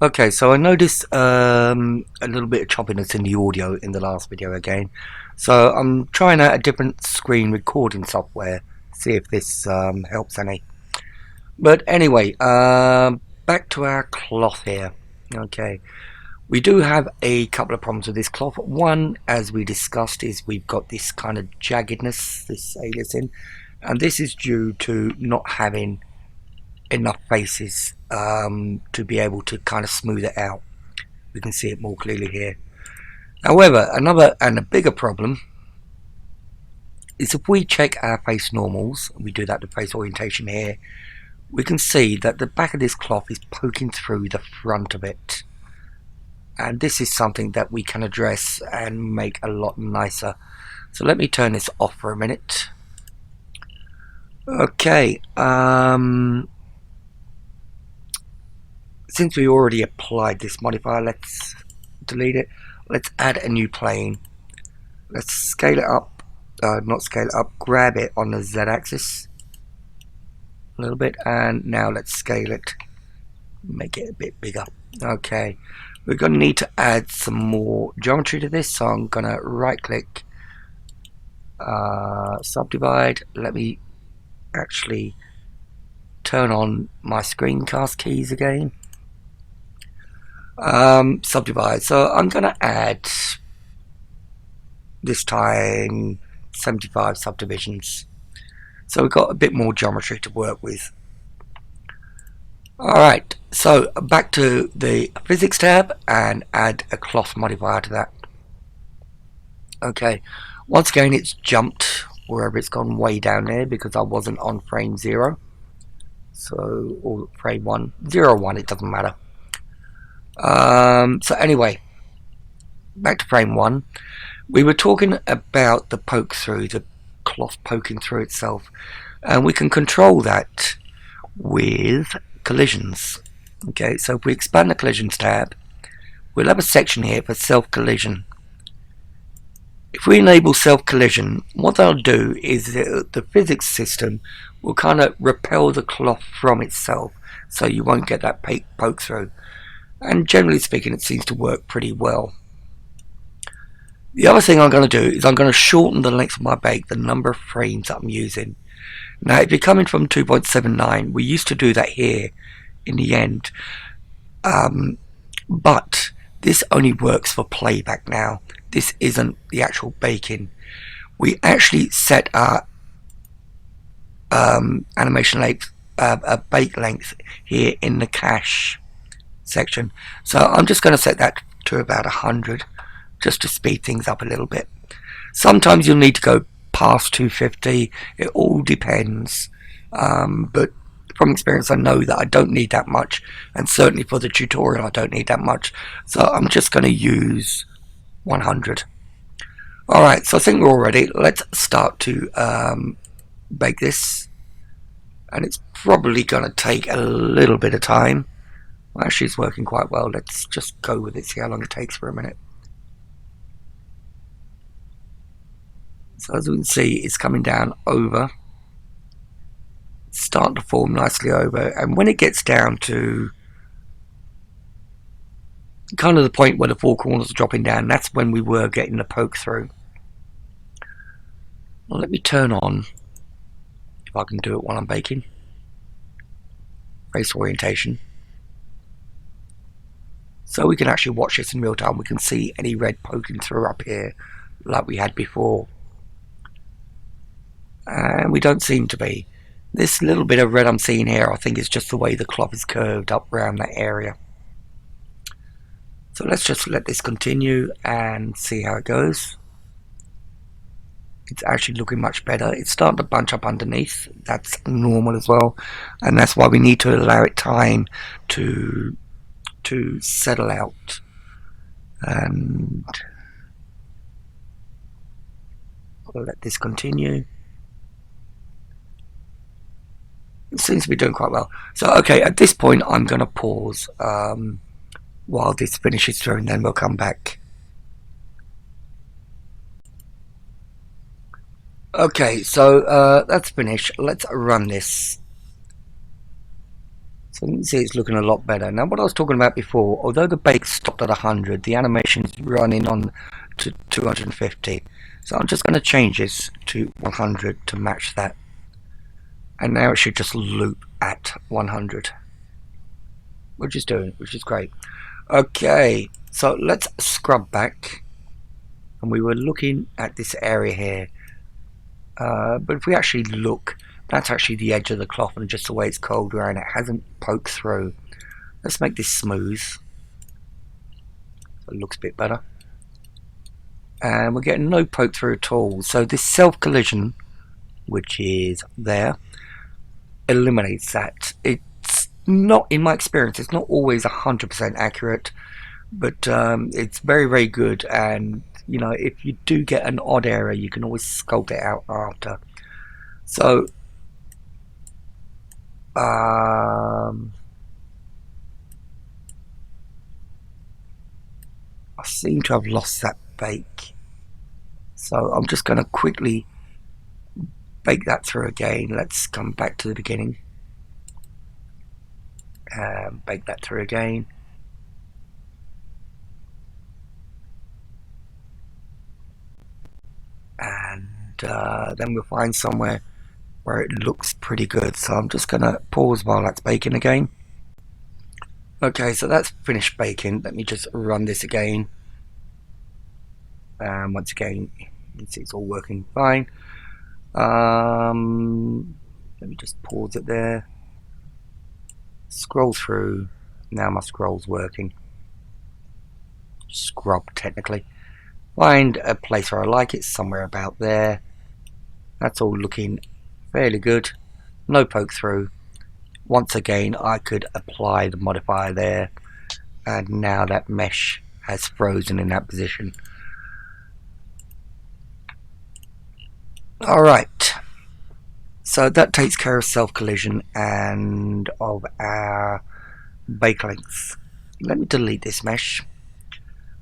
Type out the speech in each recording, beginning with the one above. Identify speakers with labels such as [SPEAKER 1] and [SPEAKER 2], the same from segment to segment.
[SPEAKER 1] Okay, so I noticed a little bit of choppiness in the audio in the last video again. So I'm trying out a different screen recording software, see if this helps any. But anyway, back to our cloth here. Okay, we do have a couple of problems with this cloth. One, as we discussed, is we've got this kind of jaggedness, this aliasing, and this is due to not having enough faces to be able to kind of smooth it out. We can see it more clearly here. However, another and a bigger problem is if we check our face normals, we do that to face orientation here, we can see that the back of this cloth is poking through the front of it. And this is something that we can address and make a lot nicer. So let me turn this off for a minute. Okay, since we already applied this modifier, let's delete it. Let's add a new plane. Let's scale it up, not scale it up, grab it on the Z axis a little bit, and now let's scale it, make it a bit bigger. Okay, we're going to need to add some more geometry to this, so I'm going to right click, subdivide. Let me actually turn on my screencast keys again. Subdivide, so I'm going to add this time 75 subdivisions, so we've got a bit more geometry to work with. Alright, so back to the physics tab and add a cloth modifier to that. Okay, once again it's jumped wherever it's gone way down there because I wasn't on frame 0. So, or frame 1, 0, 1, it doesn't matter. So anyway, back to frame 1. We were talking about the poke through, the cloth poking through itself, and we can control that with collisions. Okay, so if we expand the collisions tab, we'll have a section here for self collision. If we enable self collision, what they'll do is the physics system will kind of repel the cloth from itself, so you won't get that poke through. And generally speaking, it seems to work pretty well. The other thing I'm going to do is I'm going to shorten the length of my bake, the number of frames that I'm using. Now, if you're coming from 2.79, we used to do that here in the end, but this only works for playback now. This isn't the actual baking. We actually set our animation length, bake length here in the cache section. So I'm just going to set that to about 100 just to speed things up a little bit. Sometimes you'll need to go past 250. It all depends, but from experience I know that I don't need that much, and certainly for the tutorial I don't need that much, so I'm just going to use 100. Alright, so I think we're all ready. Let's start to bake this, and it's probably going to take a little bit of time. Well, actually it's working quite well. Let's just go with it, see how long it takes for a minute. So as we can see, it's coming down over, it's starting to form nicely over, and when it gets down to kind of the point where the four corners are dropping down, that's when we were getting the poke through. Well, let me turn on, if I can do it while I'm baking, face orientation, so we can actually watch this in real time. We can see any red poking through up here like we had before, and we don't seem to be. This little bit of red I'm seeing here, I think is just the way the cloth is curved up around that area. So let's just let this continue and see how it goes. It's actually looking much better. It's starting to bunch up underneath. That's normal as well, and that's why we need to allow it time to settle out. And I'll let this continue. It seems to be doing quite well. So okay, at this point I'm going to pause while this finishes through, and then we'll come back. Okay, so that's finished. Let's run this. So you can see it's looking a lot better. Now what I was talking about before, although the bake stopped at 100, the animation's running on to 250. So I'm just going to change this to 100 to match that. And now it should just loop at 100. Which is great. Okay, so let's scrub back. And we were looking at this area here. But if we actually look, that's actually the edge of the cloth and just the way it's curled around, it hasn't poked through. Let's make this smooth so it looks a bit better, and we're getting no poke through at all. So this self collision, which is there, eliminates that. It's not, in my experience, it's not always 100% accurate, but it's very, very good. And you know, if you do get an odd area, you can always sculpt it out after. So I seem to have lost that bake, so I'm just going to quickly bake that through again. Let's come back to the beginning and bake that through again. And then we'll find somewhere where it looks pretty good. So I'm just going to pause while that's baking again. Okay, so that's finished baking. Let me just run this again. And once again, you can see it's all working fine. Let me just pause it there. Scroll through. Now my scroll's working. Scrub, technically. Find a place where I like it, somewhere about there. That's all looking fairly good. No poke through. Once again, I could apply the modifier there, and now that mesh has frozen in that position. Alright, so that takes care of self collision and of our bake lengths. Let me delete this mesh.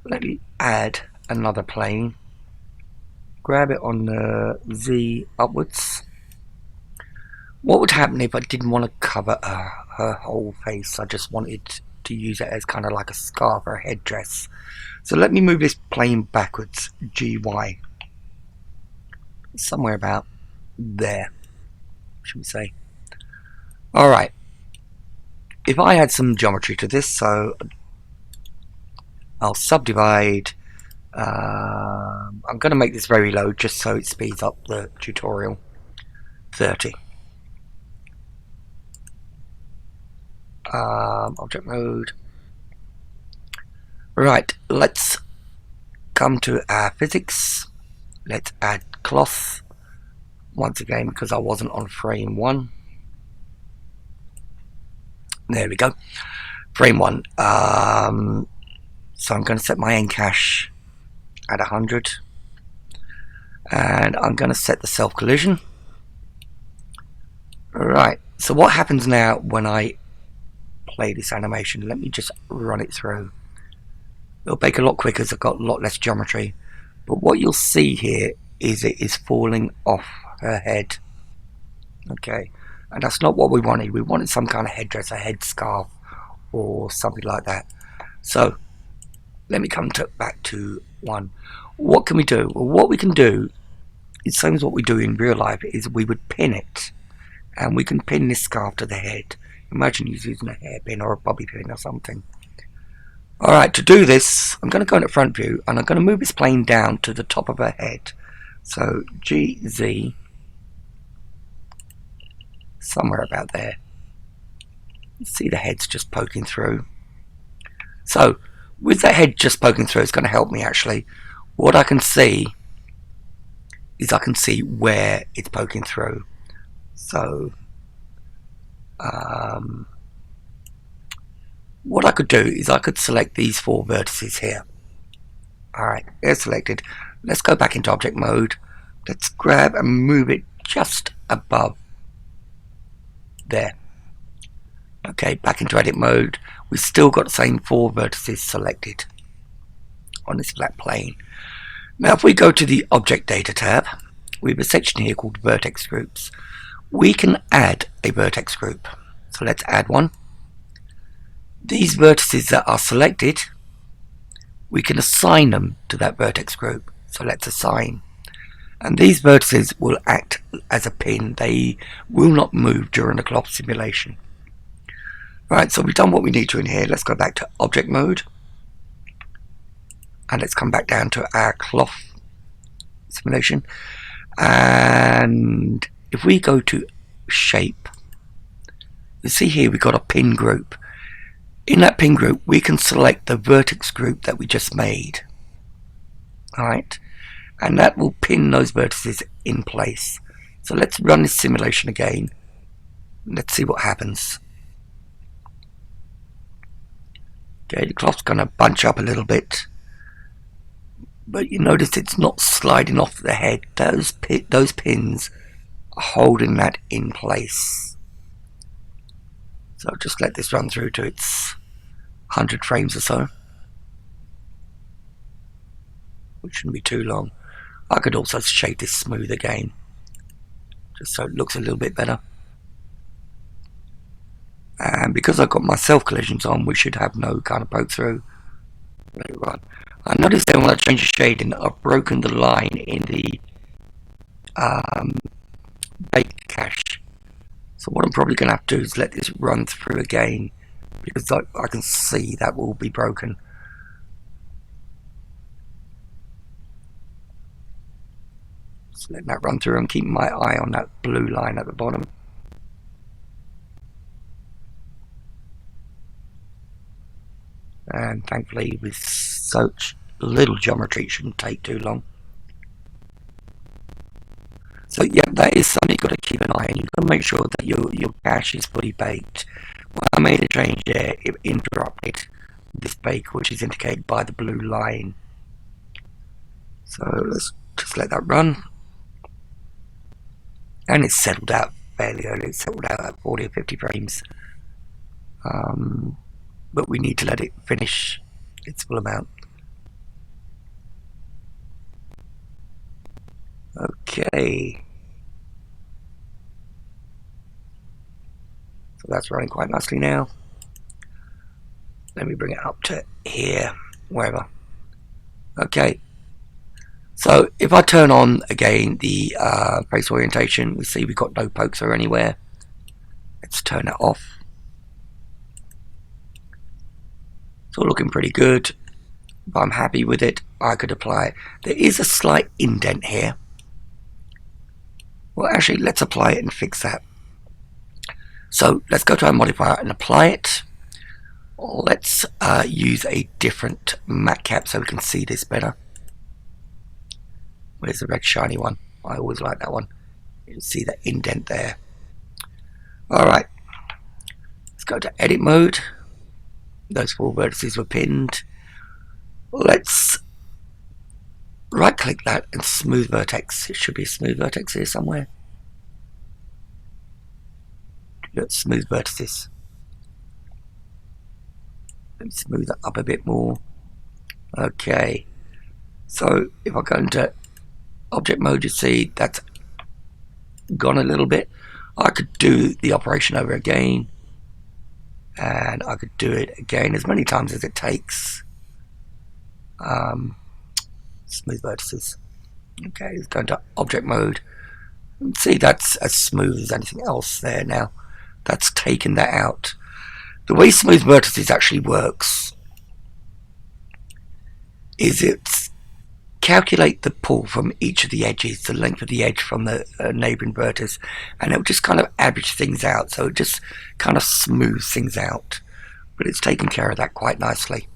[SPEAKER 1] Let me add another plane. Grab it on the Z upwards. What would happen if I didn't want to cover her whole face? I just wanted to use it as kind of like a scarf or a headdress. So let me move this plane backwards, GY. Somewhere about there, should we say. Alright. If I add some geometry to this, so I'll subdivide. I'm going to make this very low just so it speeds up the tutorial. 30. Object mode. Right, let's come to our physics. Let's add cloth once again because I wasn't on frame 1. There we go, frame 1. So I'm going to set my encache at 100, and I'm going to set the self collision. Right, so what happens now when I play this animation? Let me just run it through. It'll bake a lot quicker as I've got a lot less geometry, but what you'll see here is it is falling off her head. Okay, and that's not what we wanted. We wanted some kind of headdress, a headscarf or something like that. So let me come back to 1. What can we do? Well, what we can do is same as what we do in real life, is we would pin it, and we can pin this scarf to the head. Imagine you're using a hairpin or a bobby pin or something. Alright, to do this, I'm going to go into front view, and I'm going to move this plane down to the top of her head. So GZ, somewhere about there. See the head's just poking through. So with the head just poking through, it's going to help me actually. What I can see is I can see where it's poking through. So what I could do is I could select these 4 vertices here. Alright, they're selected. Let's go back into object mode. Let's grab and move it just above there. Okay, back into edit mode. We've still got the same 4 vertices selected on this flat plane. Now if we go to the object data tab, we have a section here called vertex groups. We can add a vertex group. So let's add one. these vertices that are selected, we can assign them to that vertex group. So let's assign. And these vertices will act as a pin. They will not move during the cloth simulation. Right, so we've done what we need to in here. Let's go back to object mode. And let's come back down to our cloth simulation. And if we go to shape, you see here we've got a pin group. In that pin group, we can select the vertex group that we just made. Alright, and that will pin those vertices in place. So let's run this simulation again. Let's see what happens. Okay, the cloth's going to bunch up a little bit, but you notice it's not sliding off the head. Those pins are holding that in place. So just let this run through to its 100 frames or so, which shouldn't be too long. I could also shape this smooth again, just so it looks a little bit better. And because I've got my self collisions on, we should have no kind of poke through. Let it run. I noticed that when I change the shading, I've broken the line in the bake cache. So what I'm probably going to have to do is let this run through again, because I can see that will be broken. Just letting that run through and keep my eye on that blue line at the bottom. And thankfully with such little geometry it shouldn't take too long. So yeah, that is something you've got to keep an eye on. You've got to make sure that your cache is fully baked. When I made a change there, it interrupted this bake, which is indicated by the blue line. So let's just let that run. And it's settled out fairly early. It's settled out at 40 or 50 frames. But we need to let it finish its full amount. Okay. So that's running quite nicely now. Let me bring it up to here, wherever. Okay. So if I turn on again the face orientation, we see we've got no pokes or anywhere. Let's turn it off. It's all looking pretty good, but I'm happy with it. I could apply it. There is a slight indent here. Well, actually, let's apply it and fix that. So let's go to our modifier and apply it. Let's use a different matte cap so we can see this better. Where's the red shiny one? I always like that one. You can see that indent there. Alright, let's go to edit mode. Those four vertices were pinned. Let's right click that and smooth vertex. It should be a smooth vertex here somewhere. Let's smooth vertices. Let me smooth that up a bit more. Okay, so if I go into object mode, you see that's gone a little bit. I could do the operation over again, and I could do it again as many times as it takes. Smooth vertices. Okay, let's go into object mode. See, that's as smooth as anything else there now. That's taken that out. The way smooth vertices actually works is it's calculate the pull from each of the edges, the length of the edge from the neighboring vertex, and it'll just kind of average things out. So it just kind of smooths things out, but it's taken care of that quite nicely.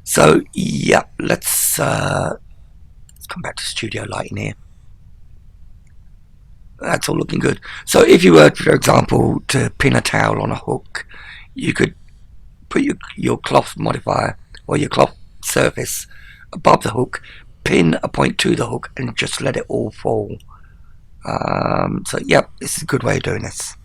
[SPEAKER 1] So yeah, let's come back to studio lighting here. That's all looking good. So if you were, for example, to pin a towel on a hook, you could put your cloth modifier or your cloth surface above the hook, pin a point to the hook, and just let it all fall. So yeah, this is a good way of doing this.